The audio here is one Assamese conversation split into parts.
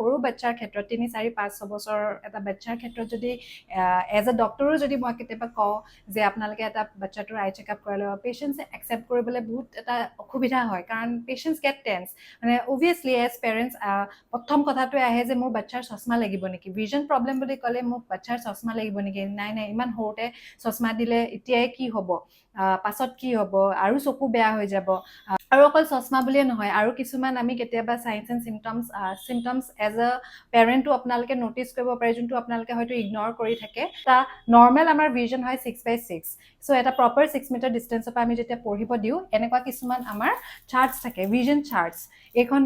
সৰু বাচ্চাৰ ক্ষেত্ৰত 3, 4, 5, 6 বছৰৰ এটা বাচ্চাৰ ক্ষেত্ৰত যদি এজ এ ডক্টৰো যদি মই কেতিয়াবা কওঁ যে আপোনালোকে এটা বাচ্চাটোৰ আই চেকআপ কৰাই ল'ব, পেচেণ্টছে একচেপ্ট কৰিবলৈ বহুত এটা অসুবিধা হয়, কাৰণ পেচেণ্টছ গেট টেন্স। মানে অভিয়াছলি এজ পেৰেণ্টছ প্ৰথম কথাটোৱে আহে যে মোৰ বাচ্চাৰ চশমা লাগিব নেকি, ভিজন প্ৰব্লেম বুলি ক'লে মোক বাচ্চাৰ চশমা লাগিব নেকি, নাই ইমান সৰুতে চশমা দিলে এতিয়াই কি হ'ব, পাছত কি হ'ব, আৰু চকু বেয়া হৈ যাব। আৰু অকল চশমা বুলিয়ে নহয়, আৰু কিছুমান আমি কেতিয়াবা signs and symptoms as a পেৰেণ্টটো আপোনালোকে ন'টিচ কৰিব পাৰে, যোনটো আপোনালোকে হয়তো ইগন'ৰ কৰি থাকে। এটা নৰ্মেল আমাৰ ভিজন হয় 6/6, চ' এটা প্ৰপাৰ 6 মিটাৰ ডিষ্টেঞ্চৰ পৰা আমি যেতিয়া পঢ়িব দিওঁ, এনেকুৱা কিছুমান আমাৰ চাৰ্টছ থাকে, ভিজন চাৰ্টছ। এইখন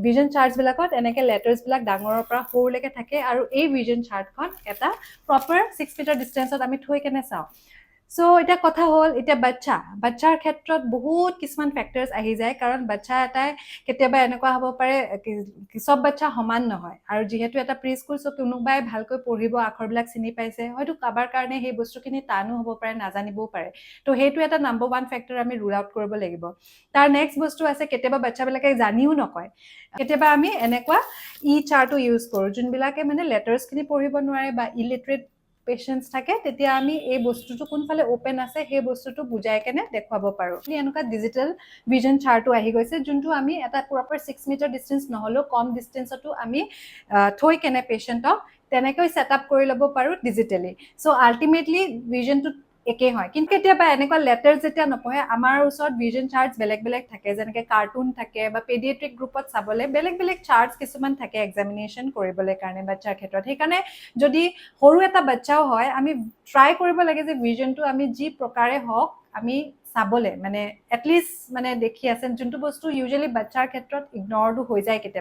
ভিজন চাৰ্টছবিলাকত এনেকৈ লেটাৰ্ছবিলাক ডাঙৰৰ পৰা সৰুলৈকে থাকে, আৰু এই ভিজন চাৰ্টখন এটা প্ৰপাৰ 6 মিটাৰ ডিষ্টেঞ্চত আমি থৈ কেনে চাওঁ। চ' এতিয়া কথা হ'ল, এতিয়া বাচ্চাৰ ক্ষেত্ৰত বহুত কিছুমান ফেক্টৰ্ছ আহি যায়, কাৰণ বাচ্চা এটাই কেতিয়াবা এনেকুৱা হ'ব পাৰে, চব বাচ্চা সমান নহয়, আৰু যিহেতু এটা প্ৰি স্কুল, চ' কোনোবাই ভালকৈ পঢ়িব, আখৰবিলাক চিনি পাইছে, হয়তো কাৰোবাৰ কাৰণে সেই বস্তুখিনি টানো হ'ব পাৰে, নাজানিবও পাৰে। তো সেইটো এটা নাম্বাৰ 1 ফেক্টৰ আমি ৰুল আউট কৰিব লাগিব। তাৰ নেক্সট বস্তু আছে, কেতিয়াবা বাচ্চাবিলাকে জানিও নকয়। কেতিয়াবা আমি এনেকুৱা চাৰ্টো ইউজ কৰোঁ, যোনবিলাকে মানে লেটাৰ্ছখিনি পঢ়িব নোৱাৰে বা ইলিটাৰেট পেচেণ্টছ থাকে, তেতিয়া আমি এই বস্তুটো কোনফালে অ'পেন আছে সেই বস্তুটো বুজাই কেনে দেখুৱাব পাৰোঁ। এনেকুৱা ডিজিটেল ভিজন চাৰ্টো আহি গৈছে, যোনটো আমি এটা প্ৰপাৰ 6 মিটাৰ ডিষ্টেঞ্চ নহ'লেও কম ডিষ্টেঞ্চতো আমি থৈ কেনে পেচেণ্টক তেনেকৈ ছেট আপ কৰি ল'ব পাৰোঁ ডিজিটেলি। চ' আল্টিমেটলি ভিজনটো একেই হয়, কিন্তু কেতিয়াবা এনেকুৱা লেটাৰ্ছ যেতিয়া নপঢ়ে, আমাৰ ওচৰত ভিজন চাৰ্টছ বেলেগ থাকে, যেনেকৈ কাৰ্টুন থাকে বা পেডিয়াট্ৰিক গ্ৰুপত চাবলৈ বেলেগ চাৰ্টছ কিছুমান থাকে এক্সামিনেশ্যন কৰিবলৈ কাৰণে বাচ্চাৰ ক্ষেত্ৰত। সেইকাৰণে যদি সৰু এটা বাচ্চাও হয়, আমি ট্ৰাই কৰিব লাগে যে ভিজনটো আমি যি প্ৰকাৰে হওক আমি চাবলৈ, মানে এটলিষ্ট মানে দেখি আছে, যোনটো বস্তু ইউজুৱেলি বাচ্চাৰ ক্ষেত্ৰত ইগনৰটো হৈ যায় কেতিয়াবা।